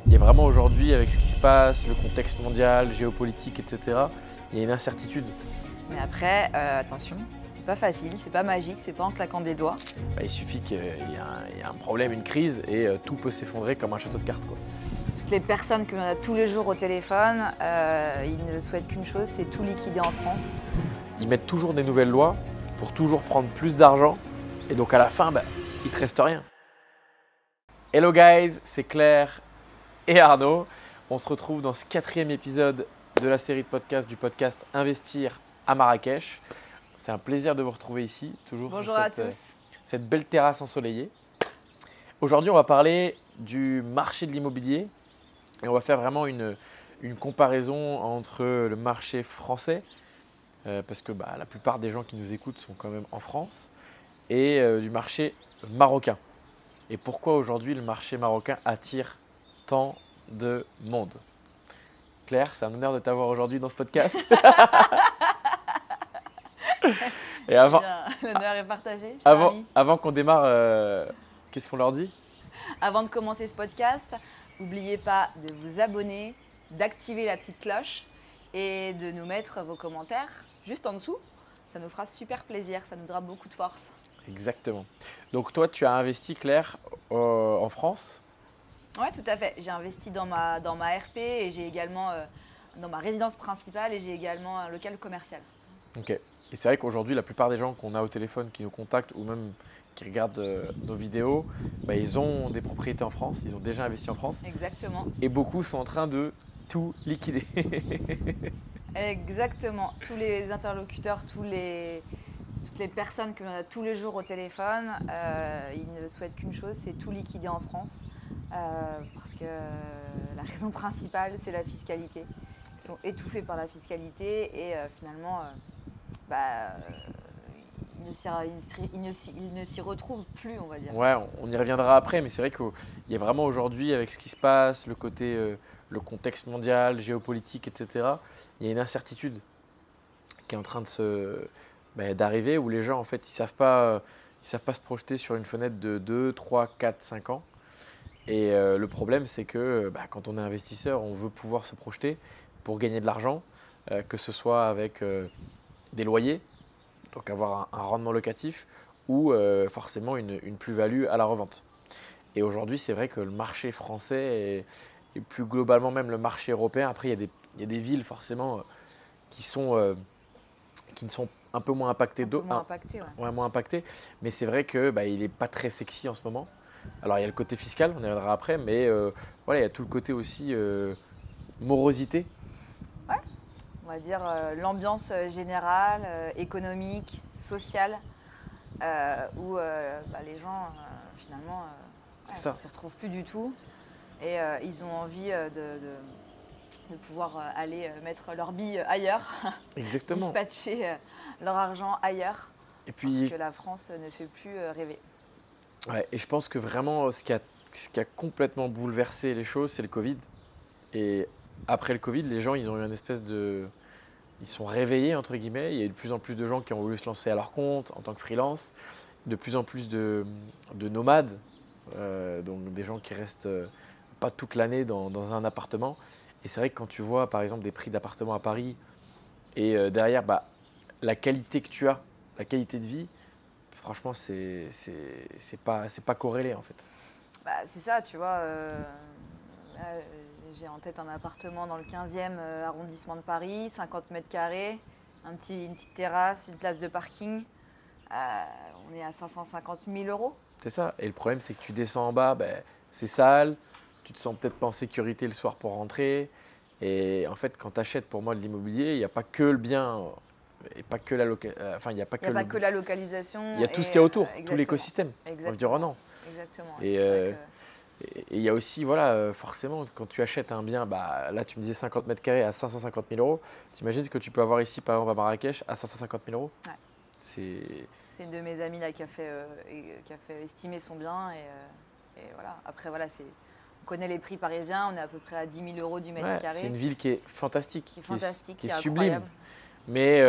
Il y a vraiment aujourd'hui, avec ce qui se passe, le contexte mondial, géopolitique, etc., il y a une incertitude. Mais après, attention, c'est pas facile, c'est pas magique, c'est pas en claquant des doigts. Il suffit qu'il y ait un problème, une crise, et tout peut s'effondrer comme un château de cartes, quoi. Toutes les personnes que l'on a tous les jours au téléphone, ils ne souhaitent qu'une chose, c'est tout liquider en France. Ils mettent toujours des nouvelles lois pour toujours prendre plus d'argent, et donc à la fin, il ne te reste rien. Hello guys, c'est Claire et Arnaud. On se retrouve dans ce 4e épisode de la série de podcasts du podcast Investir à Marrakech. C'est un plaisir de vous retrouver ici, toujours Bonjour sur à tous. cette belle terrasse ensoleillée. Aujourd'hui, on va parler du marché de l'immobilier et on va faire vraiment une comparaison entre le marché français, parce que la plupart des gens qui nous écoutent sont quand même en France, et du marché marocain. Et pourquoi aujourd'hui le marché marocain attire tant de monde. Claire, c'est un honneur de t'avoir aujourd'hui dans ce podcast. Et L'honneur est partagé. Avant qu'on démarre, qu'est-ce qu'on leur dit? Avant de commencer ce podcast, n'oubliez pas de vous abonner, d'activer la petite cloche et de nous mettre vos commentaires juste en dessous. Ça nous fera super plaisir, ça nous donnera beaucoup de force. Exactement. Donc toi, tu as investi, Claire, en France? Oui, tout à fait. J'ai investi dans ma RP et j'ai également dans ma résidence principale et j'ai également un local commercial. Ok. Et c'est vrai qu'aujourd'hui, la plupart des gens qu'on a au téléphone, qui nous contactent ou même qui regardent nos vidéos, ils ont des propriétés en France, ils ont déjà investi en France. Exactement. Et beaucoup sont en train de tout liquider. Exactement. Tous les interlocuteurs, toutes les personnes que l'on a tous les jours au téléphone, ils ne souhaitent qu'une chose, c'est tout liquider en France. Parce que la raison principale, c'est la fiscalité. Ils sont étouffés par la fiscalité et finalement, ils ne s'y retrouvent plus, on va dire. Ouais, on y reviendra après, mais c'est vrai qu'il y a vraiment aujourd'hui, avec ce qui se passe, le côté, le contexte mondial, géopolitique, etc., il y a une incertitude qui est en train d'arriver, où les gens, en fait, ils savent pas se projeter sur une fenêtre de 2, 3, 4, 5 ans. Et le problème, c'est que quand on est investisseur, on veut pouvoir se projeter pour gagner de l'argent, que ce soit avec des loyers, donc avoir un rendement locatif, ou forcément une plus-value à la revente. Et aujourd'hui, c'est vrai que le marché français et plus globalement même le marché européen, après il y a des villes forcément qui ne sont un peu moins impactées. Moins impactées, mais c'est vrai qu'il n'est pas très sexy en ce moment. Alors il y a le côté fiscal, on y reviendra après, mais il y a tout le côté aussi morosité. Ouais, on va dire l'ambiance générale, économique, sociale, où les gens finalement ne s'y retrouvent plus du tout et ils ont envie de pouvoir aller mettre leurs billes ailleurs. Exactement. Dispatcher leur argent ailleurs, et puis, parce que la France ne fait plus rêver. Ouais, et je pense que vraiment, ce qui a complètement bouleversé les choses, c'est le Covid. Et après le Covid, les gens, ils ont eu une espèce de... Ils sont réveillés, entre guillemets. Il y a eu de plus en plus de gens qui ont voulu se lancer à leur compte en tant que freelance. De plus en plus de nomades, donc des gens qui restent pas toute l'année dans un appartement. Et c'est vrai que quand tu vois, par exemple, des prix d'appartements à Paris et derrière, la qualité que tu as, la qualité de vie, franchement, c'est pas corrélé en fait. C'est ça, tu vois. J'ai en tête un appartement dans le 15e arrondissement de Paris, 50 mètres carrés, une petite terrasse, une place de parking. On est à 550 000 €. C'est ça. Et le problème, c'est que tu descends en bas, c'est sale, tu te sens peut-être pas en sécurité le soir pour rentrer. Et en fait, quand tu achètes pour moi de l'immobilier, il n'y a pas que le bien. Et pas que la il n'y a pas que la localisation. Il y a tout ce qu'il y a autour, tout l'écosystème environnant. Exactement. Et il y a aussi, forcément, quand tu achètes un bien, là tu me disais 50 mètres carrés à 550 000 €, t'imagines ce que tu peux avoir ici, par exemple à Marrakech, à 550 000 €. Ouais. C'est une de mes amies là, qui a fait estimer son bien. Et voilà. Après, on connaît les prix parisiens, on est à peu près à 10 000 € du mètre carré. C'est une ville qui est fantastique, qui est sublime. Mais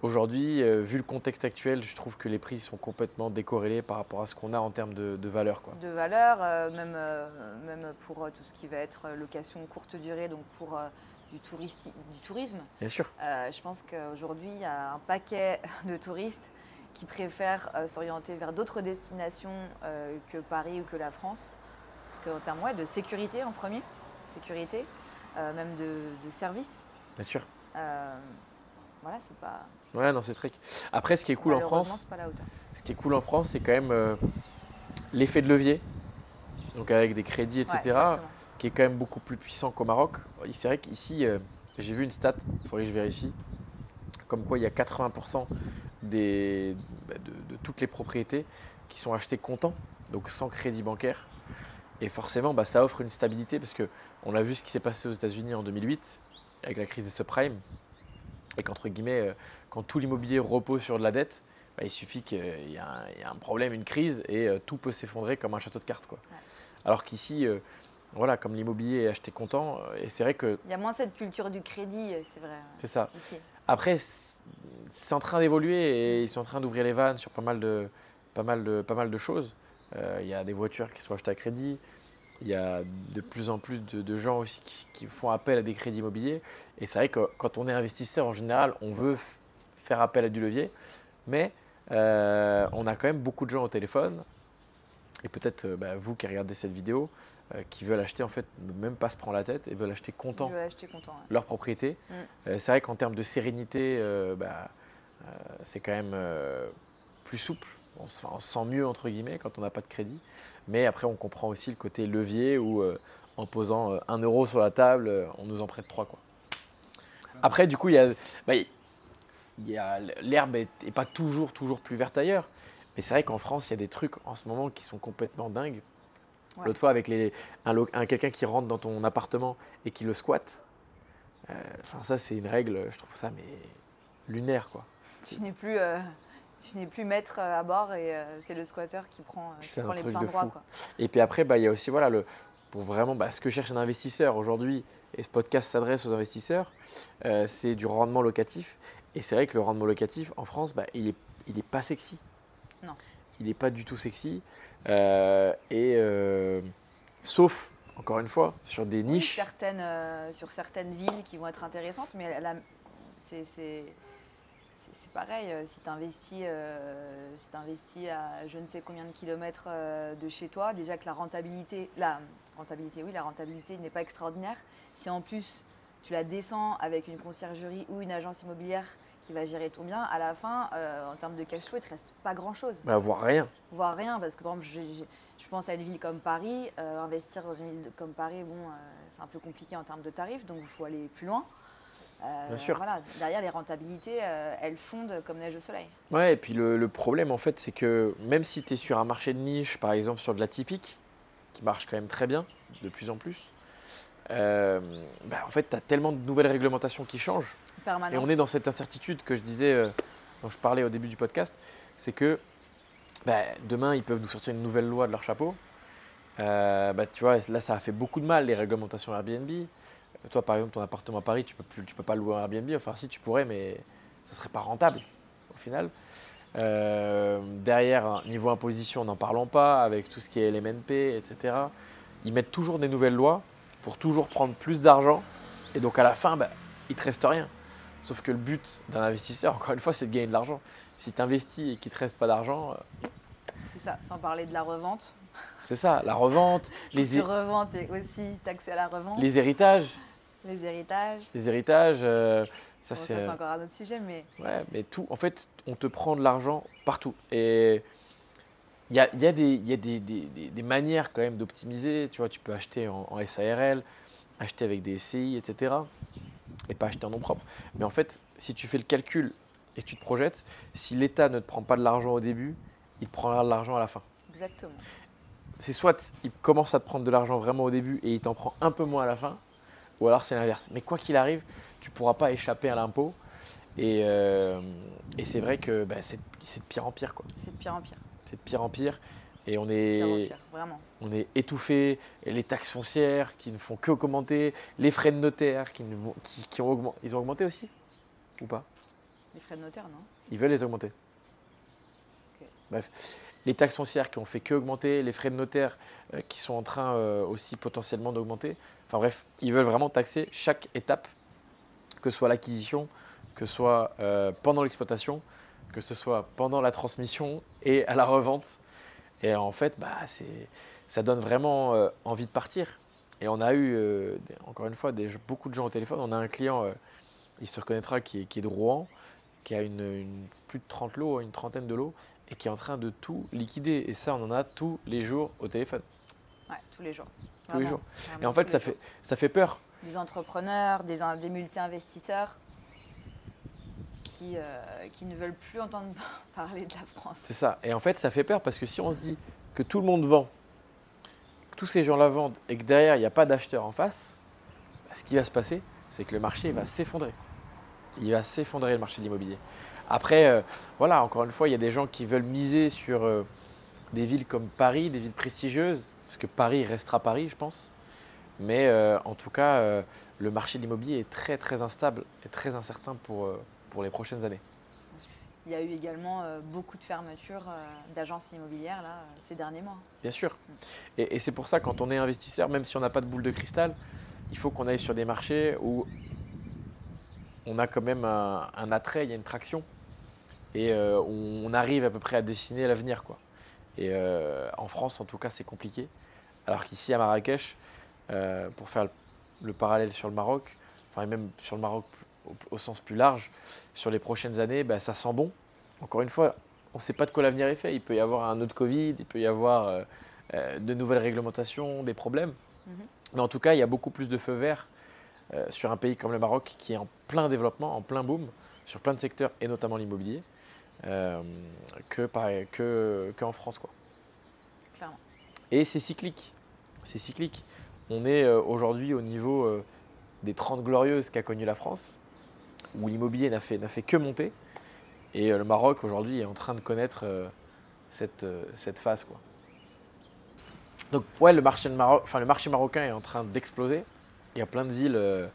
aujourd'hui, vu le contexte actuel, je trouve que les prix sont complètement décorrélés par rapport à ce qu'on a en termes de valeur, quoi. De valeur, même pour tout ce qui va être location courte durée, donc pour du tourisme. Bien sûr. Je pense qu'aujourd'hui, il y a un paquet de touristes qui préfèrent s'orienter vers d'autres destinations que Paris ou que la France. Parce qu'en termes de sécurité en premier, même de service. Bien sûr. Voilà, c'est pas. Ouais, non, c'est très. Après, ce qui est cool en France, c'est pas la hauteur. ce qui est cool en France, c'est quand même l'effet de levier, donc avec des crédits, etc., qui est quand même beaucoup plus puissant qu'au Maroc. C'est vrai qu'ici, j'ai vu une stat, il faudrait que je vérifie, comme quoi il y a 80% de toutes les propriétés qui sont achetées comptant, donc sans crédit bancaire. Et forcément, ça offre une stabilité parce qu'on a vu ce qui s'est passé aux États-Unis en 2008 avec la crise des subprimes. Et qu'entre guillemets, quand tout l'immobilier repose sur de la dette, il suffit qu'il y ait un problème, une crise, et tout peut s'effondrer comme un château de cartes, quoi. Ouais. Alors qu'ici, voilà, comme l'immobilier est acheté comptant, et c'est vrai que… Il y a moins cette culture du crédit, c'est vrai. C'est ça. Ici. Après, c'est en train d'évoluer et ils sont en train d'ouvrir les vannes sur pas mal de choses. Il y a des voitures qui sont achetées à crédit. Il y a de plus en plus de gens aussi qui font appel à des crédits immobiliers. Et c'est vrai que quand on est investisseur, en général, on veut faire appel à du levier. Mais on a quand même beaucoup de gens au téléphone. Et peut-être vous qui regardez cette vidéo, qui veulent acheter, en fait, même pas se prendre la tête et veulent acheter comptant leur propriété. C'est vrai qu'en termes de sérénité, c'est quand même plus souple. On se sent mieux, entre guillemets, quand on n'a pas de crédit. Mais après, on comprend aussi le côté levier où, en posant 1 euro sur la table, on nous en prête 3, quoi. Après, du coup, l'herbe n'est pas toujours plus verte ailleurs. Mais c'est vrai qu'en France, il y a des trucs en ce moment qui sont complètement dingues. Ouais. L'autre fois, avec quelqu'un qui rentre dans ton appartement et qui le squatte, ça, c'est une règle, je trouve ça lunaire, quoi. Tu n'es plus maître à bord et c'est le squatteur qui prend les pleins droits, quoi. Et puis après, il y a aussi pour vraiment ce que cherche un investisseur aujourd'hui, et ce podcast s'adresse aux investisseurs, c'est du rendement locatif. Et c'est vrai que le rendement locatif en France, il est pas sexy. Non. Il n'est pas du tout sexy. Sauf, encore une fois, sur des niches. Sur certaines villes qui vont être intéressantes, mais c'est pareil. Si tu investis à je ne sais combien de kilomètres de chez toi, déjà que la rentabilité n'est pas extraordinaire. Si en plus tu la descends avec une conciergerie ou une agence immobilière qui va gérer ton bien, à la fin, en termes de cash flow, il ne te reste pas grand-chose. Voire rien. Voire rien, parce que par exemple, je pense à une ville comme Paris. Investir dans une ville comme Paris, c'est un peu compliqué en termes de tarifs, donc il faut aller plus loin. Bien sûr. Voilà, derrière, les rentabilités, elles fondent comme neige au soleil. Ouais, et puis le problème, en fait, c'est que même si tu es sur un marché de niche, par exemple sur de la typique, qui marche quand même très bien, de plus en plus, en fait, tu as tellement de nouvelles réglementations qui changent. Permanence. Et on est dans cette incertitude que je disais, dont je parlais au début du podcast, c'est que demain, ils peuvent nous sortir une nouvelle loi de leur chapeau. Tu vois, là, ça a fait beaucoup de mal, les réglementations Airbnb. Toi, par exemple, ton appartement à Paris, tu peux pas le louer en Airbnb. Enfin, si, tu pourrais, mais ça ne serait pas rentable au final. Derrière, niveau imposition, n'en parlons pas, avec tout ce qui est LMNP, etc. Ils mettent toujours des nouvelles lois pour toujours prendre plus d'argent. Et donc, à la fin, il ne te reste rien. Sauf que le but d'un investisseur, encore une fois, c'est de gagner de l'argent. Si tu investis et qu'il ne te reste pas d'argent… C'est ça, sans parler de la revente. C'est ça, la revente. Les reventes et aussi taxé à la revente. Les héritages. Ça, c'est encore un autre sujet, mais… Ouais, mais tout, en fait, on te prend de l'argent partout. Et il y a des manières quand même d'optimiser. Tu vois, tu peux acheter en SARL, acheter avec des SCI, etc. Et pas acheter en nom propre. Mais en fait, si tu fais le calcul et que tu te projettes, si l'État ne te prend pas de l'argent au début, il te prendra de l'argent à la fin. Exactement. C'est soit il commence à te prendre de l'argent vraiment au début et il t'en prend un peu moins à la fin, ou alors c'est l'inverse. Mais quoi qu'il arrive, tu ne pourras pas échapper à l'impôt. Et c'est vrai que c'est de pire en pire, quoi. C'est de pire en pire. C'est de pire en pire. Et on est étouffé. Et les taxes foncières qui ne font que augmenter, les frais de notaire ils ont augmenté aussi. ou pas? Les frais de notaire, non? Ils veulent les augmenter. Ok. Bref, les taxes foncières qui ont fait que augmenter, les frais de notaire qui sont en train aussi potentiellement d'augmenter. Enfin bref, ils veulent vraiment taxer chaque étape, que ce soit l'acquisition, que ce soit pendant l'exploitation, que ce soit pendant la transmission et à la revente. Et en fait, ça donne vraiment envie de partir. Et on a eu, encore une fois, beaucoup de gens au téléphone. On a un client, il se reconnaîtra, qui est de Rouen, qui a plus de 30 lots, une trentaine de lots, et qui est en train de tout liquider. Et ça, on en a tous les jours au téléphone. Ouais, tous les jours. Tous les Vraiment, jours. vraiment Et en fait, tous les jours. ça fait peur. Des entrepreneurs, des multi-investisseurs qui ne veulent plus entendre parler de la France. C'est ça. Et en fait, ça fait peur parce que si on se dit que tout le monde vend, que tous ces gens-là vendent et que derrière, il n'y a pas d'acheteur en face, ce qui va se passer, c'est que le marché va s'effondrer. Il va s'effondrer, le marché de l'immobilier. Après, voilà, encore une fois, il y a des gens qui veulent miser sur des villes comme Paris, des villes prestigieuses, parce que Paris restera Paris, je pense. Mais en tout cas, le marché de l'immobilier est très très instable et très incertain pour les prochaines années. Il y a eu également beaucoup de fermetures d'agences immobilières là, ces derniers mois. Bien sûr. Et c'est pour ça, quand on est investisseur, même si on n'a pas de boule de cristal, il faut qu'on aille sur des marchés où on a quand même un attrait, il y a une traction et on arrive à peu près à dessiner l'avenir, quoi. Et en France, en tout cas, c'est compliqué. Alors qu'ici, à Marrakech, pour faire le parallèle sur le Maroc, enfin et même sur le Maroc au sens plus large, sur les prochaines années, ça sent bon. Encore une fois, on ne sait pas de quoi l'avenir est fait. Il peut y avoir un autre Covid, il peut y avoir de nouvelles réglementations, des problèmes. Mais en tout cas, il y a beaucoup plus de feux verts sur un pays comme le Maroc qui est en plein développement, en plein boom, sur plein de secteurs et notamment l'immobilier, qu'en France, quoi. Clairement. Et c'est cyclique. C'est cyclique. On est aujourd'hui au niveau des 30 glorieuses qu'a connu la France, où l'immobilier n'a fait que monter. Et le Maroc aujourd'hui est en train de connaître cette phase, quoi. Donc ouais, le marché marocain est en train d'exploser. Il y a plein de villes.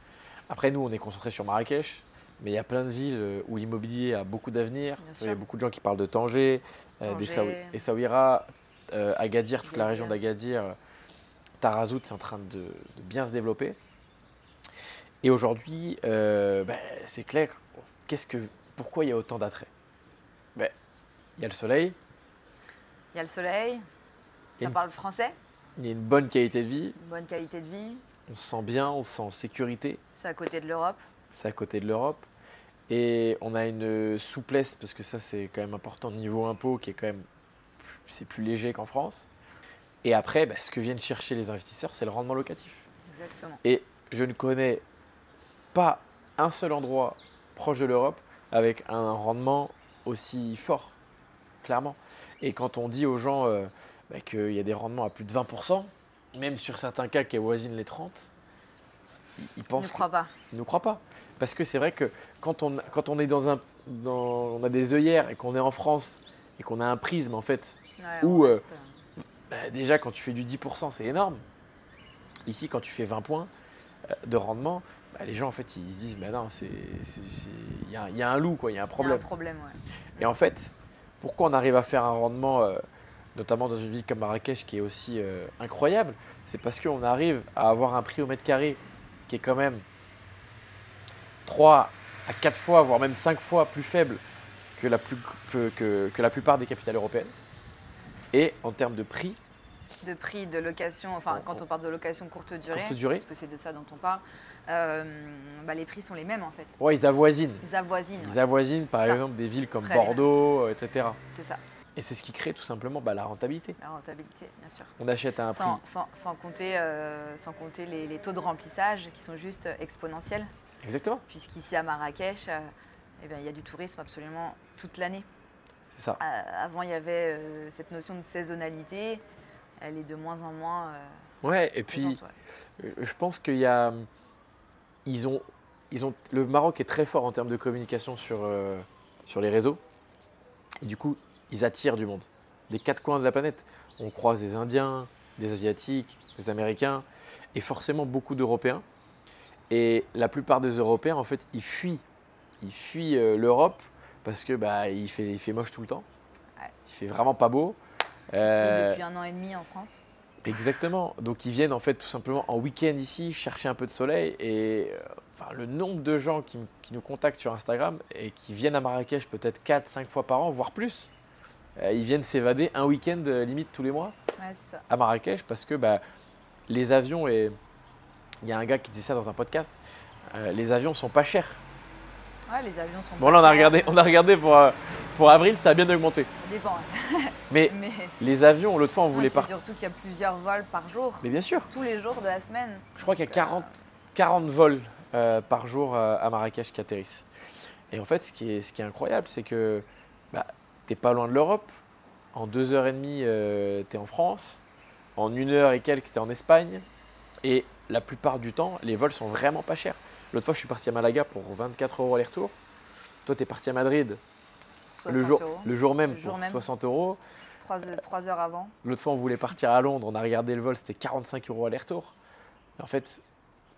Après nous, on est concentré sur Marrakech, mais il y a plein de villes où l'immobilier a beaucoup d'avenir. Il y a beaucoup de gens qui parlent de Tanger, Essaouira, Agadir, toute la région d'Agadir, Tarazout, c'est en train de bien se développer. Et aujourd'hui, c'est clair. Pourquoi il y a autant d'attrait? Il y a le soleil. Il y a le soleil. Ça parle français. Il y a une bonne qualité de vie. Une bonne qualité de vie. On se sent bien, on se sent en sécurité. C'est à côté de l'Europe. C'est à côté de l'Europe. Et on a une souplesse, parce que ça c'est quand même important, niveau impôt qui est quand même c'est plus léger qu'en France. Et après, ce que viennent chercher les investisseurs, c'est le rendement locatif. Exactement. Et je ne connais pas un seul endroit proche de l'Europe avec un rendement aussi fort, clairement. Et quand on dit aux gens qu'il y a des rendements à plus de 20%, même sur certains cas qui avoisinent les 30%, ils pensent qu'ils ne nous croient pas. Parce que c'est vrai que quand on est on a des œillères et qu'on est en France et qu'on a un prisme en fait, où déjà quand tu fais du 10%, c'est énorme. Ici, quand tu fais 20 points de rendement, les gens en fait ils se disent non, il y a un loup, quoi, il y a un problème. Il y a un problème, ouais. Et en fait, pourquoi on arrive à faire un rendement, notamment dans une ville comme Marrakech qui est aussi incroyable, c'est parce qu'on arrive à avoir un prix au mètre carré qui est quand même 3 à 4 fois, voire même 5 fois plus faible que la plupart des capitales européennes. Et en termes de prix, de location, quand on parle de location courte durée, parce que c'est de ça dont on parle, les prix sont les mêmes en fait. Ouais, ils avoisinent. Ils avoisinent par exemple des villes comme Bordeaux, etc. C'est ça. Et c'est ce qui crée tout simplement la rentabilité. La rentabilité, bien sûr. On achète à un prix. Sans compter les taux de remplissage qui sont juste exponentiels. Exactement. Puisqu'ici à Marrakech, il y a du tourisme absolument toute l'année. C'est ça. Avant, il y avait cette notion de saisonnalité. Elle est de moins en moins. Ouais, et puis je pense qu'il y a. Le Maroc est très fort en termes de communication sur les réseaux. Et du coup, ils attirent du monde. Des 4 coins de la planète. On croise des Indiens, des Asiatiques, des Américains et forcément beaucoup d'Européens. Et la plupart des Européens, en fait, ils fuient ils fuient l'Europe parce que il fait moche tout le temps. Ouais. Il fait vraiment pas beau. Depuis 1 an et demi en France. Exactement. Donc ils viennent en fait tout simplement en week-end ici chercher un peu de soleil et le nombre de gens qui nous contactent sur Instagram et qui viennent à Marrakech peut-être 4-5 fois par an, voire plus. Ils viennent s'évader un week-end limite tous les mois à Marrakech parce que les avions, et il y a un gars qui dit ça dans un podcast, les avions sont pas chers. Ouais, les avions sont bon, pas là, chers. on a regardé pour avril, ça a bien augmenté. Ça dépend. Mais les avions, l'autre fois, on voulait pas. Surtout qu'il y a plusieurs vols par jour. Mais bien sûr. Tous les jours de la semaine. Je crois qu'il y a 40 vols par jour à Marrakech qui atterrissent. Et en fait, ce qui est incroyable, c'est que t'es pas loin de l'Europe. En 2h30, tu es en France. En 1h et quelques, tu es en Espagne. Et la plupart du temps, les vols sont vraiment pas chers. L'autre fois, je suis parti à Malaga pour 24 € aller-retour. Toi, tu es parti à Madrid le jour même pour 60 €. 3 heures avant. L'autre fois, on voulait partir à Londres. On a regardé le vol, c'était 45 € aller-retour. En fait,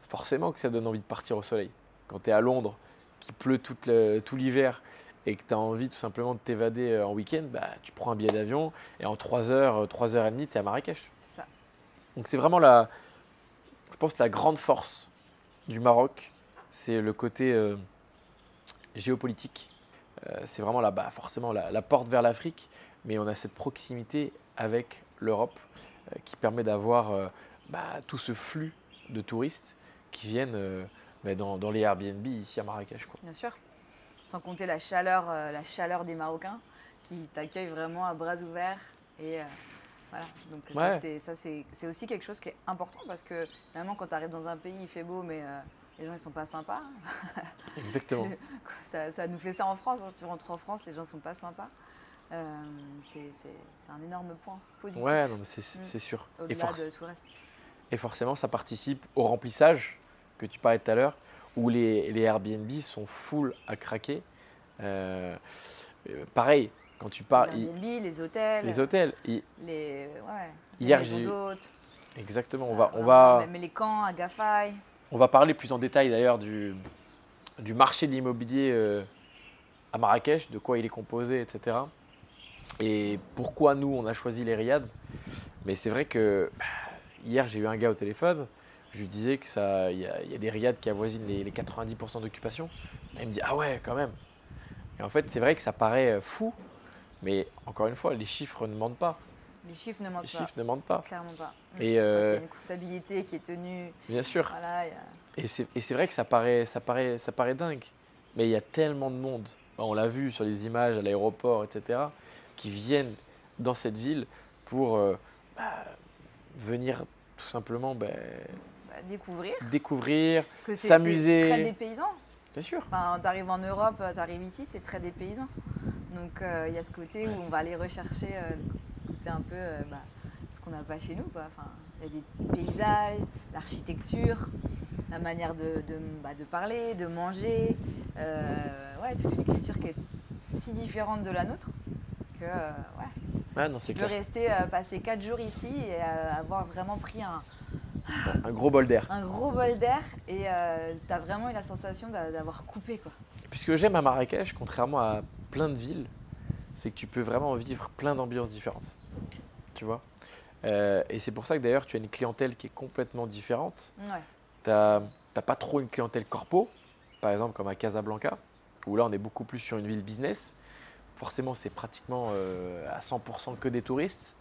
forcément que ça donne envie de partir au soleil. Quand tu es à Londres, qu'il pleut tout l'hiver et que tu as envie tout simplement de t'évader en week-end, tu prends un billet d'avion et en 3 heures, 3h30, tu es à Marrakech. C'est ça. Donc c'est vraiment je pense, la grande force du Maroc, c'est le côté géopolitique. C'est vraiment forcément la porte vers l'Afrique, mais on a cette proximité avec l'Europe qui permet d'avoir tout ce flux de touristes qui viennent dans les Airbnb ici à Marrakech, quoi. Bien sûr. Sans compter la chaleur des Marocains qui t'accueillent vraiment à bras ouverts. Et voilà. Donc c'est aussi quelque chose qui est important parce que finalement quand tu arrives dans un pays, il fait beau, mais les gens ils sont pas sympas. Exactement. Ça nous fait ça en France. Hein. Tu rentres en France, les gens sont pas sympas. C'est un énorme point positif. Ouais, non, mais c'est sûr. Au-delà de tout le reste. Et forcément, ça participe au remplissage que tu parlais tout à l'heure, où les Airbnb sont full à craquer. Pareil, quand tu parles… Les Airbnb, les hôtels. Les hôtels. Les hier, maisons d'hôtes. Exactement. On va même les camps à Gafay. On va parler plus en détail d'ailleurs du marché de l'immobilier à Marrakech, de quoi il est composé, etc. Et pourquoi nous, on a choisi les riads. Mais c'est vrai que hier, j'ai eu un gars au téléphone. Je lui disais qu'il y a des riads qui avoisinent les 90% d'occupation. Il me dit « Ah ouais, quand même !» Et en fait, c'est vrai que ça paraît fou. Mais encore une fois, les chiffres ne mentent pas. Les chiffres ne mentent pas. Les chiffres ne mentent pas. Clairement pas. Et il y a une comptabilité qui est tenue. Bien sûr. Voilà, Et c'est vrai que ça paraît dingue. Mais il y a tellement de monde. On l'a vu sur les images à l'aéroport, etc., qui viennent dans cette ville pour venir tout simplement découvrir, s'amuser. C'est très dépaysant. Bien sûr. Enfin, tu arrives en Europe, tu arrives ici, c'est très dépaysant. Donc il y a ce côté où on va aller rechercher le côté un peu ce qu'on n'a pas chez nous, quoi. Enfin, il y a des paysages, l'architecture, la manière de parler, de manger. Toute une culture qui est si différente de la nôtre que tu peux rester passer 4 jours ici et avoir vraiment pris un gros bol d'air. Un gros bol d'air et tu as vraiment eu la sensation d'avoir coupé, quoi. Puis ce que j'aime à Marrakech, contrairement à plein de villes, c'est que tu peux vraiment vivre plein d'ambiances différentes. Tu vois ? Et c'est pour ça que d'ailleurs tu as une clientèle qui est complètement différente. Ouais. Tu n'as pas trop une clientèle corpo, par exemple comme à Casablanca, où là on est beaucoup plus sur une ville business. Forcément c'est pratiquement à 100% que des touristes.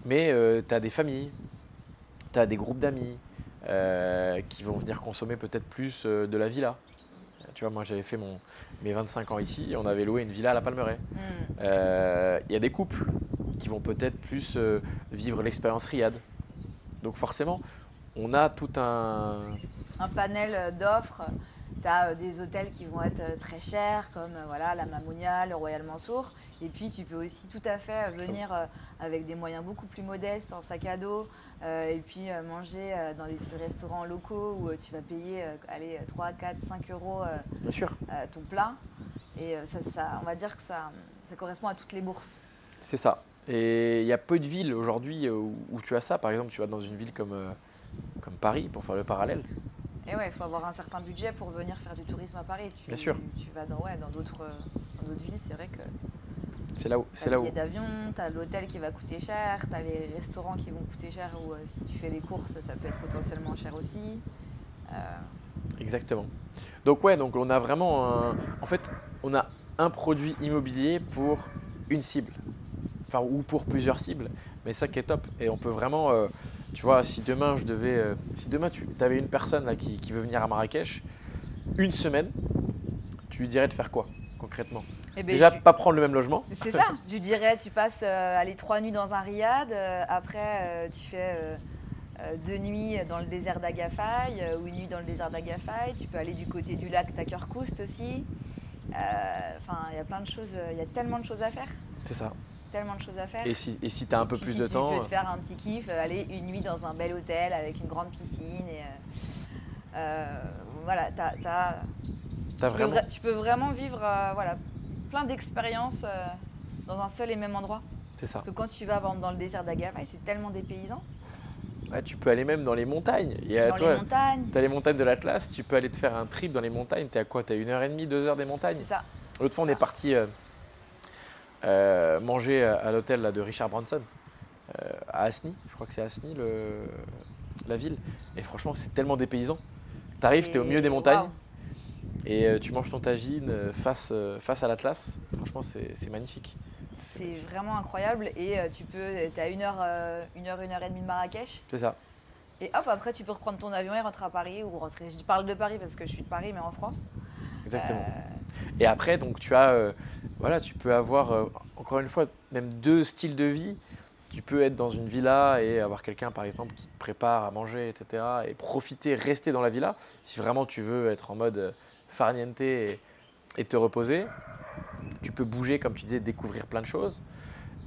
Mais tu as des familles, tu as des groupes d'amis qui vont venir consommer peut-être plus de la villa. Tu vois, moi j'avais fait mes 25 ans ici et on avait loué une villa à la Palmeraie. Il y a des couples qui vont peut-être plus vivre l'expérience riad. Donc forcément, on a tout un panel d'offres. Tu as des hôtels qui vont être très chers, comme la Mamounia, le Royal Mansour. Et puis, tu peux aussi tout à fait venir avec des moyens beaucoup plus modestes, en sac à dos, et puis manger dans des petits restaurants locaux où tu vas payer 3, 4, 5 euros Bien sûr. Ton plat. Et on va dire que ça correspond à toutes les bourses. C'est ça. Et il y a peu de villes aujourd'hui où tu as ça. Par exemple, tu vas dans une ville comme Paris, pour faire le parallèle. Et ouais, il faut avoir un certain budget pour venir faire du tourisme à Paris. Bien sûr. Tu vas dans d'autres villes, c'est vrai que c'est là où. Tu as le billet d'avion, tu as l'hôtel qui va coûter cher, tu as les restaurants qui vont coûter cher ou si tu fais les courses, ça peut être potentiellement cher aussi. Exactement. Donc ouais, donc on a vraiment en fait, on a un produit immobilier pour une cible, enfin ou pour plusieurs cibles, mais ça qui est top. Et on peut vraiment, tu vois, si demain tu avais une personne là qui veut venir à Marrakech, une semaine, tu lui dirais de faire quoi concrètement? Déjà, pas prendre le même logement. C'est ça, je dirais, tu passes 3 nuits dans un riad, après tu fais 2 nuits dans le désert d'Agafay ou une nuit dans le désert d'Agafay. Tu peux aller du côté du lac Takerkoust aussi. Enfin, il y a plein de choses, il y a tellement de choses à faire. C'est ça. Tellement de choses à faire. Et si tu as un peu plus de temps. Tu peux te faire un petit kiff, aller une nuit dans un bel hôtel avec une grande piscine. Et, voilà, tu peux vraiment vivre plein d'expériences dans un seul et même endroit. C'est ça. Parce que quand tu vas dans le désert d'Agafay, c'est tellement dépaysant. Ouais, tu peux aller même dans les montagnes. Les montagnes. Tu as les montagnes de l'Atlas, tu peux aller te faire un trip dans les montagnes. Tu es à quoi? Tu es à 1h30, 2 heures des montagnes. C'est ça. L'autre fois, on est parti manger à l'hôtel de Richard Branson, à Asni. Je crois que c'est Asni, la ville. Et franchement, c'est tellement dépaysant. Tu arrives, tu es au milieu des montagnes. Wow. Et tu manges ton tagine face à l'Atlas. Franchement, c'est magnifique. C'est vraiment incroyable et tu es à 1 heure, 1h30 de Marrakech. C'est ça. Et hop, après tu peux reprendre ton avion et rentrer à Paris ou rentrer. Je parle de Paris parce que je suis de Paris, mais en France. Exactement. Et après, donc tu as, tu peux avoir encore une fois même 2 styles de vie. Tu peux être dans une villa et avoir quelqu'un par exemple qui te prépare à manger, etc. Et profiter, rester dans la villa si vraiment tu veux être en mode farniente et te reposer. Tu peux bouger, comme tu disais, découvrir plein de choses.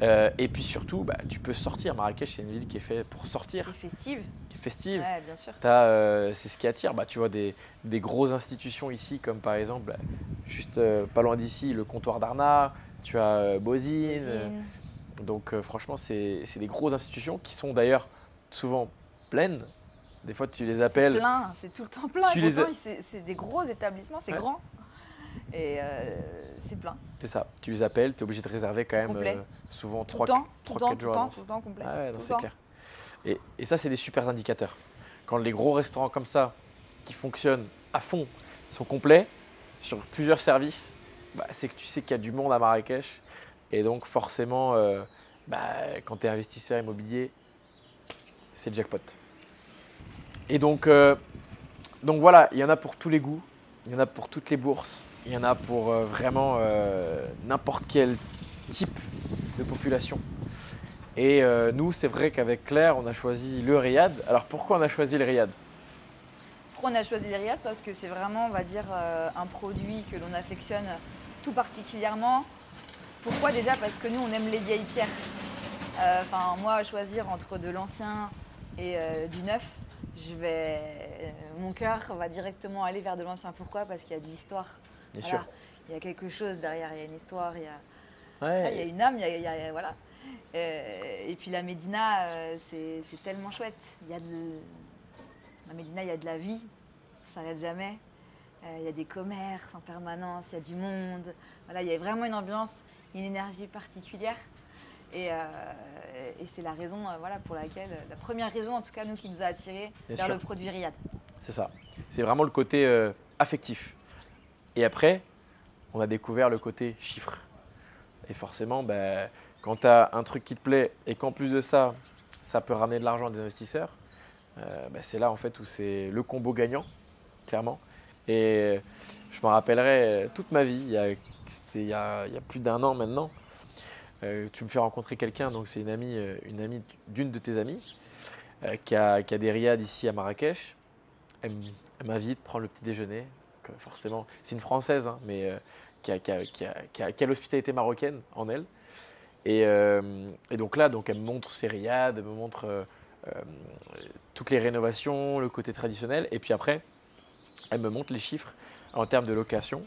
Et puis surtout, tu peux sortir. Marrakech, c'est une ville qui est faite pour sortir. Qui est festive. Qui est festive. Ouais, bien sûr. C'est ce qui attire. Tu vois des grosses institutions ici, comme par exemple, juste pas loin d'ici, le comptoir d'Arna. Tu as Bozine. Donc franchement, c'est des grosses institutions qui sont d'ailleurs souvent pleines. Des fois, tu les appelles. C'est plein, c'est tout le temps plein. C'est des gros établissements, c'est grand. Et c'est plein. C'est ça. Tu les appelles, tu es obligé de réserver quand même souvent 3-4 jours. Tout le temps complet. Ouais, c'est clair. Et ça, c'est des super indicateurs. Quand les gros restaurants comme ça, qui fonctionnent à fond, sont complets sur plusieurs services, c'est que tu sais qu'il y a du monde à Marrakech. Et donc forcément, quand tu es investisseur immobilier, c'est le jackpot. Et donc voilà, il y en a pour tous les goûts, il y en a pour toutes les bourses, il y en a pour vraiment n'importe quel type de population. Et nous, c'est vrai qu'avec Claire, on a choisi le riad. Alors pourquoi on a choisi le riad? Pourquoi on a choisi le riad? Parce que c'est vraiment, on va dire, un produit que l'on affectionne tout particulièrement. Pourquoi déjà? Parce que nous, on aime les vieilles pierres. Moi, choisir entre de l'ancien et du neuf, mon cœur va directement aller vers de l'ancien. Pourquoi? Parce qu'il y a de l'histoire. Bien sûr. Il y a quelque chose derrière, il y a une histoire, il y a une âme, voilà. Et puis la Médina, c'est tellement chouette. La Médina, il y a de la vie, ça n'arrête jamais. Il y a des commerces en permanence, il y a du monde. Voilà, il y a vraiment une ambiance, une énergie particulière. Et c'est la raison pour laquelle, la première raison en tout cas, nous, qui nous a attirés vers le produit riad. C'est ça. C'est vraiment le côté affectif. Et après, on a découvert le côté chiffre. Et forcément, quand tu as un truc qui te plaît et qu'en plus de ça, ça peut ramener de l'argent à des investisseurs, c'est là en fait où c'est le combo gagnant, clairement. Et je me rappellerai toute ma vie, il y a plus d'1 an maintenant, tu me fais rencontrer quelqu'un, donc c'est une amie d'une de tes amies, qui a des riads ici à Marrakech. Elle m'invite prendre le petit déjeuner. Donc, forcément, c'est une Française, hein, mais qui a l'hospitalité marocaine en elle. Et donc là, elle me montre ses riads, elle me montre toutes les rénovations, le côté traditionnel. Et puis après, elle me montre les chiffres en termes de location.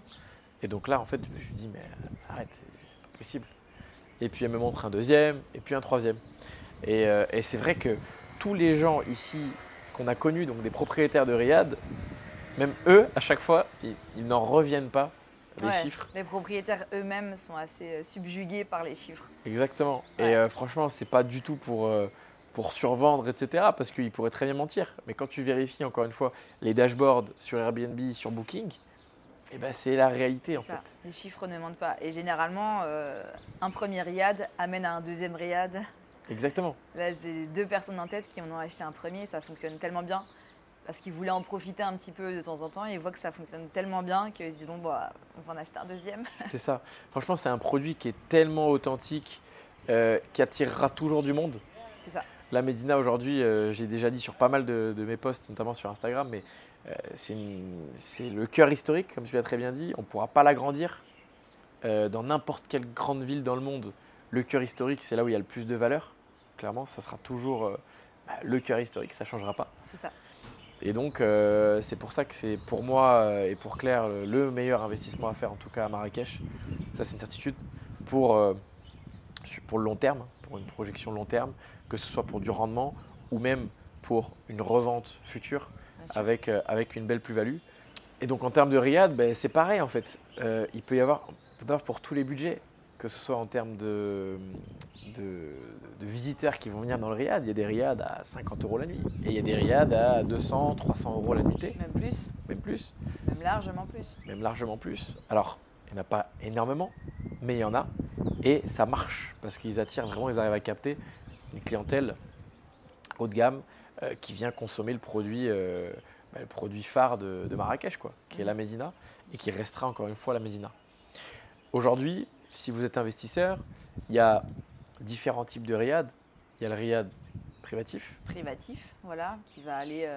Et donc là, en fait, je me suis dit, mais arrête, c'est pas possible. Et puis elle me montre un deuxième, et puis un troisième. Et c'est vrai que tous les gens ici qu'on a connus, donc des propriétaires de riad, Même eux, à chaque fois, ils n'en reviennent pas des chiffres. Les propriétaires eux-mêmes sont assez subjugués par les chiffres. Exactement. Et franchement, c'est pas du tout pour survendre, etc. Parce qu'ils pourraient très bien mentir. Mais quand tu vérifies, encore une fois, les dashboards sur Airbnb, sur Booking, eh ben, c'est la réalité en fait. Les chiffres ne mentent pas. Et généralement, un premier riad amène à un deuxième riad. Exactement. Là, j'ai 2 personnes en tête qui en ont acheté un premier. Ça fonctionne tellement bien parce qu'ils voulaient en profiter un petit peu de temps en temps. Et ils voient que ça fonctionne tellement bien qu'ils se disent bon, bah, on va en acheter un deuxième. C'est ça. Franchement, c'est un produit qui est tellement authentique, qui attirera toujours du monde. C'est ça. La Médina aujourd'hui, j'ai déjà dit sur pas mal de mes posts, notamment sur Instagram, mais c'est le cœur historique, comme tu l'as très bien dit. On ne pourra pas l'agrandir. Dans n'importe quelle grande ville dans le monde, le cœur historique, c'est là où il y a le plus de valeur. Clairement, ça sera toujours le cœur historique, ça ne changera pas. C'est ça. Et donc, c'est pour ça que c'est pour moi et pour Claire le meilleur investissement à faire, en tout cas à Marrakech. Ça, c'est une certitude pour le long terme, pour une projection long terme, que ce soit pour du rendement ou même pour une revente future avec une belle plus-value. Et donc, en termes de riad, ben, c'est pareil en fait. Il peut y avoir pour tous les budgets, que ce soit en termes de visiteurs qui vont venir dans le riad. Il y a des riads à 50 € la nuit et il y a des riads à 200, 300 € la nuitée. Même plus. Même plus. Même largement plus. Même largement plus. Alors, il n'y en a pas énormément, mais il y en a et ça marche parce qu'ils attirent vraiment, ils arrivent à capter une clientèle haut de gamme qui vient consommer le produit phare de Marrakech, quoi, qui est la Médina et qui restera encore une fois la Médina. Aujourd'hui, si vous êtes investisseur, il y a différents types de riad. Il y a le riad privatif. Privatif, voilà, qui va aller,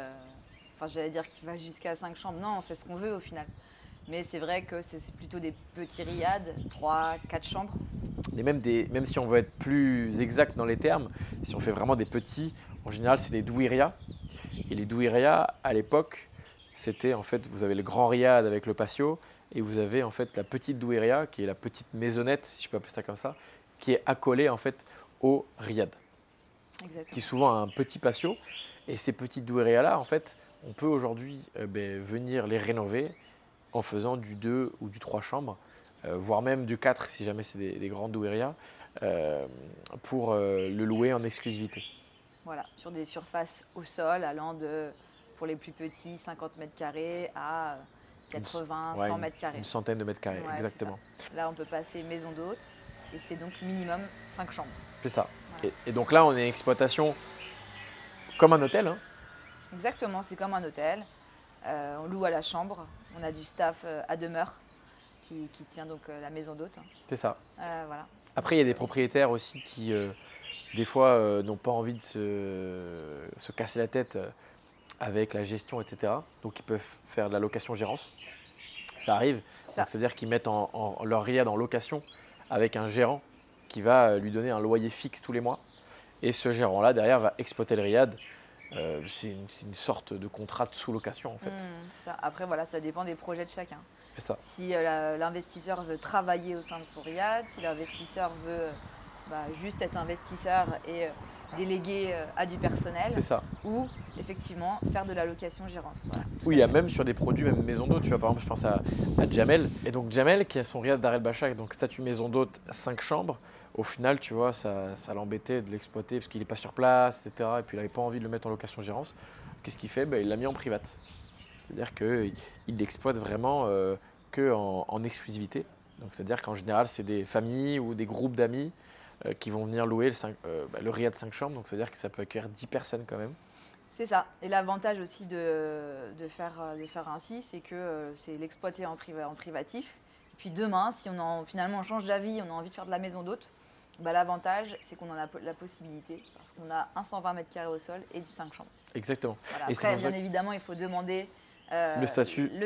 j'allais dire qui va jusqu'à 5 chambres. Non, on fait ce qu'on veut au final. Mais c'est vrai que c'est plutôt des petits riads, 3, 4 chambres. Et même si on veut être plus exact dans les termes, si on fait vraiment des petits, en général, c'est des douiria. Et les douiria, à l'époque, c'était en fait, vous avez le grand riad avec le patio et vous avez en fait la petite douiria, qui est la petite maisonnette, si je peux appeler ça comme ça, qui est accolée en fait au riad. Exactement. Qui souvent a un petit patio. Et ces petites douiria-là, en fait, on peut aujourd'hui venir les rénover en faisant du 2 ou du 3 chambres, voire même du 4 si jamais c'est des grandes douiria, pour le louer en exclusivité. Voilà, sur des surfaces au sol allant de, pour les plus petits, 50 mètres carrés à 80, 100 mètres carrés. Une centaine de mètres carrés, exactement. Là, on peut passer maison d'hôte et c'est donc minimum 5 chambres. C'est ça. Voilà. Et donc là, on est en exploitation comme un hôtel. Hein. Exactement, c'est comme un hôtel. On loue à la chambre. On a du staff à demeure qui tient donc la maison d'hôte. C'est ça. Voilà. Après, il y a des propriétaires aussi qui, des fois, n'ont pas envie de se casser la tête avec la gestion, etc. Donc, ils peuvent faire de la location-gérance. Ça arrive. C'est-à-dire qu'ils mettent leur riad en location avec un gérant qui va lui donner un loyer fixe tous les mois. Et ce gérant-là, derrière, va exploiter le riad. C'est une sorte de contrat de sous-location, en fait. C'est ça. Après, voilà, ça dépend des projets de chacun. C'est ça. Si l'investisseur veut travailler au sein de son riad, si l'investisseur veut juste être investisseur et délégué à du personnel. C'est ça. Ou effectivement faire de la location-gérance. Voilà, oui, il y a même sur des produits, même maison d'hôte. Tu vois, par exemple, je pense à Jamel. Et donc Jamel, qui a son riad d'Ar El Bachag, donc statut maison d'hôte, 5 chambres. Au final, tu vois, ça l'embêtait de l'exploiter parce qu'il n'est pas sur place, etc. Et puis il n'avait pas envie de le mettre en location-gérance. Qu'est-ce qu'il fait? Il l'a mis en private. C'est-à-dire qu'il l'exploite vraiment qu'en exclusivité. Donc c'est-à-dire qu'en général, c'est des familles ou des groupes d'amis qui vont venir louer le riad 5 chambres. Donc c'est-à-dire que ça peut accueillir 10 personnes quand même. C'est ça. Et l'avantage aussi de faire ainsi, c'est que c'est l'exploiter en privatif. Et puis demain, si finalement on change d'avis, on a envie de faire de la maison d'hôte, l'avantage, c'est qu'on en a la possibilité parce qu'on a un 120 mètres carrés au sol et du 5 chambres. Exactement. Voilà. Après, bien évidemment, il faut demander le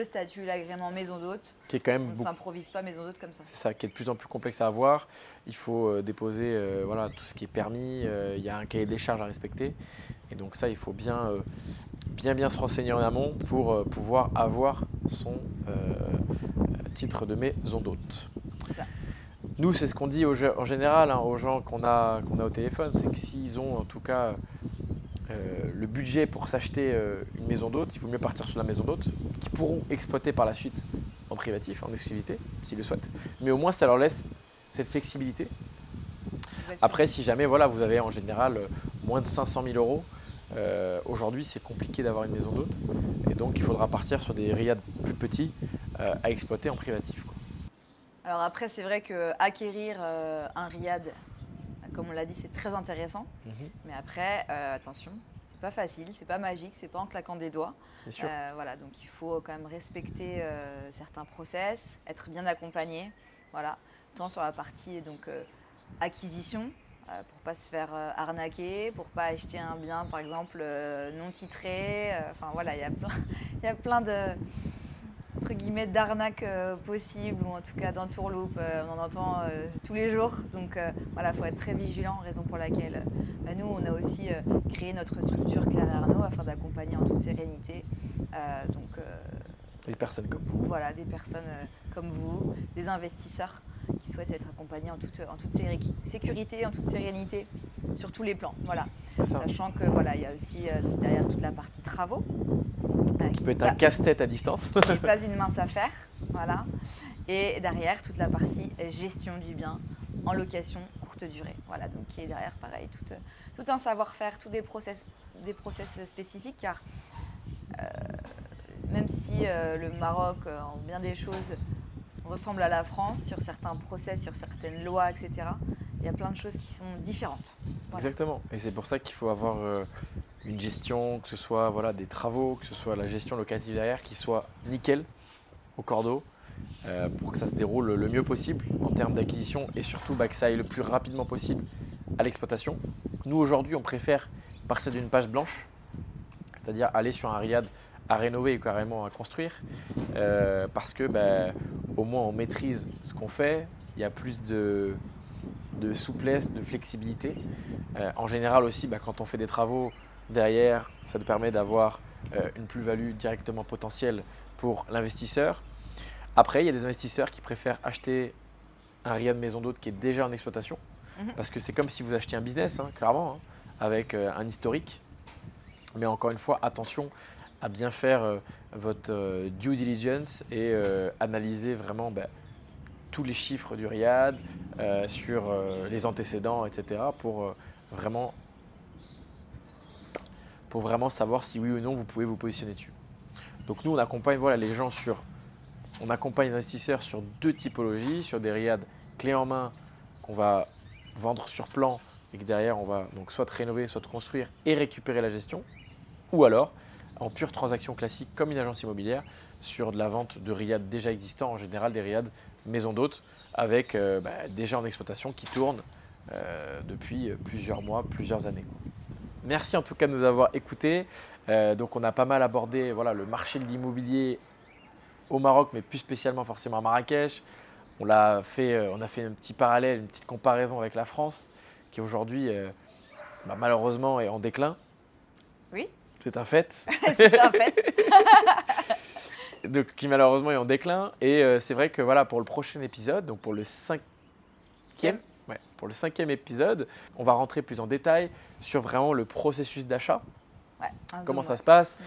statut, l'agrément maison d'hôte. Qui est quand même on ne s'improvise pas maison d'hôte comme ça. C'est ça, qui est de plus en plus complexe à avoir. Il faut déposer tout ce qui est permis. Il y a un cahier des charges à respecter. Et donc ça, il faut bien se renseigner en amont pour pouvoir avoir son titre de maison d'hôte. Nous, c'est ce qu'on dit en général aux gens qu'on a au téléphone, c'est que s'ils ont en tout cas le budget pour s'acheter une maison d'hôte, il vaut mieux partir sur la maison d'hôte, qui pourront exploiter par la suite en privatif, en exclusivité, s'ils le souhaitent. Mais au moins, ça leur laisse cette flexibilité. Après, si jamais voilà, vous avez en général moins de 500 000 euros, aujourd'hui, c'est compliqué d'avoir une maison d'hôte. Et donc, il faudra partir sur des riads plus petits à exploiter en privatif, quoi. Alors après, c'est vrai qu'acquérir un riad, comme on l'a dit, c'est très intéressant. Mais après, attention, c'est pas facile, c'est pas magique, c'est pas en claquant des doigts. Bien sûr. Voilà, donc il faut quand même respecter certains process, être bien accompagné. Voilà, tant sur la partie donc acquisition, pour pas se faire arnaquer, pour pas acheter un bien par exemple non titré. Enfin voilà, il y a plein de entre guillemets d'arnaques possibles, ou en tout cas d'entourloupes, on en entend tous les jours. Donc voilà, il faut être très vigilant, raison pour laquelle nous, on a aussi créé notre structure Claire et Arnaud afin d'accompagner en toute sérénité. Des personnes comme vous. Voilà, des personnes comme vous, des investisseurs qui souhaitent être accompagnés en toute sécurité, en toute sérénité, sur tous les plans. Voilà. Sachant que voilà, il y a aussi derrière toute la partie travaux. Qui peut être un casse-tête à distance. Qui n'est pas une mince affaire. Voilà. Et derrière, toute la partie gestion du bien en location courte durée. Voilà, donc qui est derrière, pareil, tout un savoir-faire, tous des process spécifiques, car même si le Maroc, en bien des choses, ressemble à la France sur certains process, sur certaines lois, etc., il y a plein de choses qui sont différentes. Voilà. Exactement. Et c'est pour ça qu'il faut avoir une gestion, que ce soit voilà, des travaux, que ce soit la gestion locative derrière, qui soit nickel, au cordeau, pour que ça se déroule le mieux possible en termes d'acquisition et surtout que ça aille le plus rapidement possible à l'exploitation. Nous, aujourd'hui, on préfère partir d'une page blanche, c'est-à-dire aller sur un riad à rénover ou carrément à construire, parce que au moins on maîtrise ce qu'on fait, il y a plus de souplesse, de flexibilité. En général aussi, quand on fait des travaux, derrière, ça nous permet d'avoir une plus-value directement potentielle pour l'investisseur. Après, il y a des investisseurs qui préfèrent acheter un riad maison d'hôte qui est déjà en exploitation, parce que c'est comme si vous achetiez un business, clairement, avec un historique. Mais encore une fois, attention à bien faire votre due diligence et analyser vraiment tous les chiffres du riad, sur les antécédents, etc. pour vraiment savoir si oui ou non vous pouvez vous positionner dessus. Donc nous, on accompagne les gens on accompagne les investisseurs sur deux typologies, sur des riads clés en main qu'on va vendre sur plan et que derrière on va donc soit rénover, soit construire et récupérer la gestion, ou alors en pure transaction classique comme une agence immobilière sur de la vente de riads déjà existants, en général des riads maison d'hôtes avec déjà en exploitation qui tournent depuis plusieurs mois, plusieurs années. Merci en tout cas de nous avoir écoutés. Donc on a pas mal abordé le marché de l'immobilier au Maroc, mais plus spécialement forcément à Marrakech. On a fait un petit parallèle, une petite comparaison avec la France qui aujourd'hui malheureusement est en déclin. Oui. C'est un fait. C'est un fait. Donc, qui malheureusement est en déclin. Et c'est vrai que pour le prochain épisode, donc pour le cinquième épisode, on va rentrer plus en détail sur vraiment le processus d'achat. Comment ça se passe,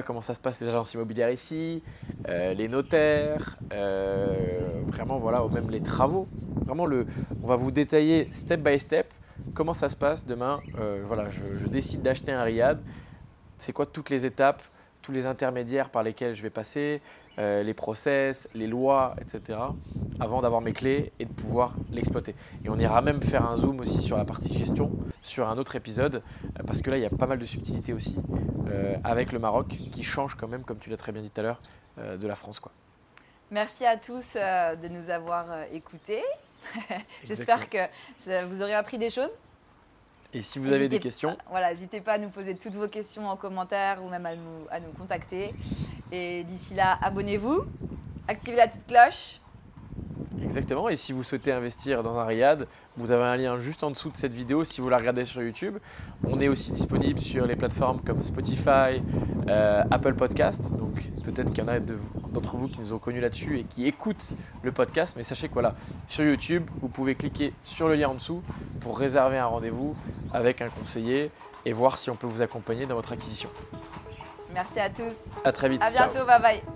comment ça se passe les agences immobilières ici, les notaires, vraiment même les travaux. Vraiment on va vous détailler step by step comment ça se passe demain. Je décide d'acheter un riad. C'est quoi toutes les étapes, tous les intermédiaires par lesquels je vais passer, les process, les lois, etc. avant d'avoir mes clés et de pouvoir l'exploiter. Et on ira même faire un zoom aussi sur la partie gestion sur un autre épisode parce que là, il y a pas mal de subtilités aussi avec le Maroc qui change quand même, comme tu l'as très bien dit tout à l'heure, de la France, quoi. Merci à tous de nous avoir écoutés. J'espère que vous aurez appris des choses. Et si vous avez des questions, n'hésitez pas à nous poser toutes vos questions en commentaire ou même à nous contacter. Et d'ici là, abonnez-vous, activez la petite cloche. Exactement. Et si vous souhaitez investir dans un riad, vous avez un lien juste en dessous de cette vidéo si vous la regardez sur YouTube. On est aussi disponible sur les plateformes comme Spotify, Apple Podcast. Donc peut-être qu'il y en a d'entre vous qui nous ont connus là-dessus et qui écoutent le podcast. Mais sachez que sur YouTube, vous pouvez cliquer sur le lien en dessous pour réserver un rendez-vous avec un conseiller et voir si on peut vous accompagner dans votre acquisition. Merci à tous. À très vite. À bientôt. Ciao. Bye bye.